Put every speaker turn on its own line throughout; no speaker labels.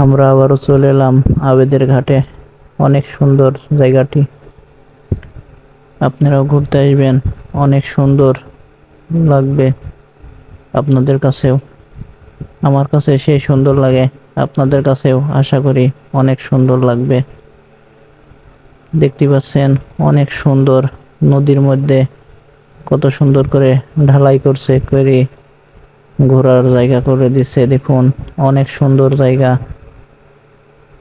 আমরা আবারও চলে এলাম আবেদের ঘাটে। অনেক সুন্দর জায়গাটি, আপনারাও ঘুরতে আসবেন, অনেক সুন্দর লাগবে আপনাদের কাছেও। আমার কাছে সেই সুন্দর লাগে, আপনাদের কাছেও আশা করি অনেক সুন্দর লাগবে। দেখতে পাচ্ছেন অনেক সুন্দর, নদীর মধ্যে কত সুন্দর করে ঢালাই করছে, করে ঘোরার জায়গা করে দিচ্ছে। দেখুন অনেক সুন্দর জায়গা।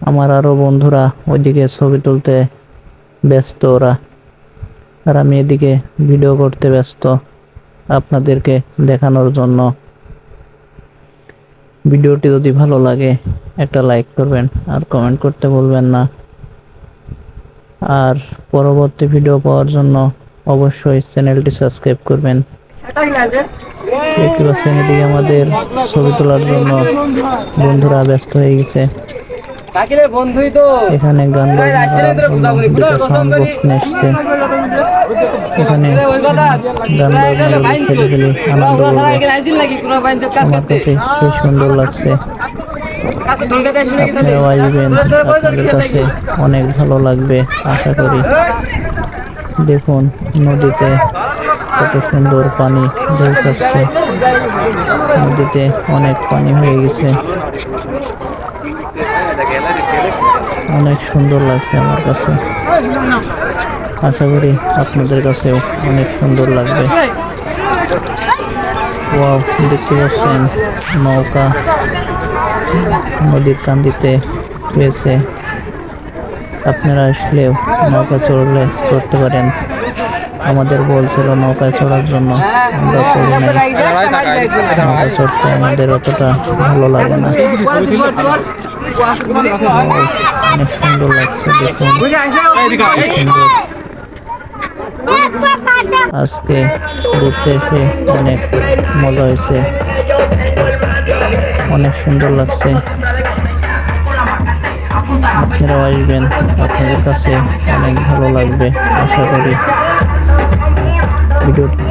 আমার আরো বন্ধুরা ওইদিকে ছবি তুলতে ব্যস্ত, ওরা আর আমি এদিকে ভিডিও করতে ব্যস্ত আপনাদেরকে দেখানোর জন্য। ভিডিওটি যদি ভালো লাগে একটা লাইক করবেন আর কমেন্ট করতে ভুলবেন না। আর পরবর্তী ভিডিও পাওয়ার জন্য অবশ্যই চ্যানেলটি সাবস্ক্রাইব করবেন। দেখতে পাচ্ছেন এদিকে আমাদের ছবি তোলার জন্য বন্ধুরা ব্যস্ত হয়ে গেছে। এখানে গান দুটো সাউন্ড বক্স নিয়ে এসছে। এখানে গান বাজনা ছেলেগুলি আনন্দ করবে। আমার কাছে সেই সুন্দর লাগছে। আপনারাও আসবেন, আপনাদের কাছে অনেক ভালো লাগবে আশা করি। দেখুন নদীতে কত সুন্দর পানি ঢেউ খাচ্ছে, নদীতে অনেক পানি হয়ে গেছে। অনেক সুন্দর লাগছে আমার কাছে, আশা করি আপনাদের কাছেও অনেক সুন্দর লাগবে। ওয়াও, দেখতে পাচ্ছেন নৌকা নদীর কান্দিতে রয়েছে। আপনারা আসলেও নৌকা চড়তে পারেন। আমাদের বলছিল নৌকায় চড়ার জন্য, আমরা চড়ি নাই। নৌকা চড়তে আমাদের অতটা ভালো লাগে না। অনেক সুন্দর লাগছে, দেখুন সুন্দর। আজকে ঘুরতে এসে অনেক মজা হয়েছে, অনেক সুন্দর লাগছে। আপনারাও আসবেন, আপনাদের কাছে অনেক ভালো লাগবে আশা করি। ভিডিওটি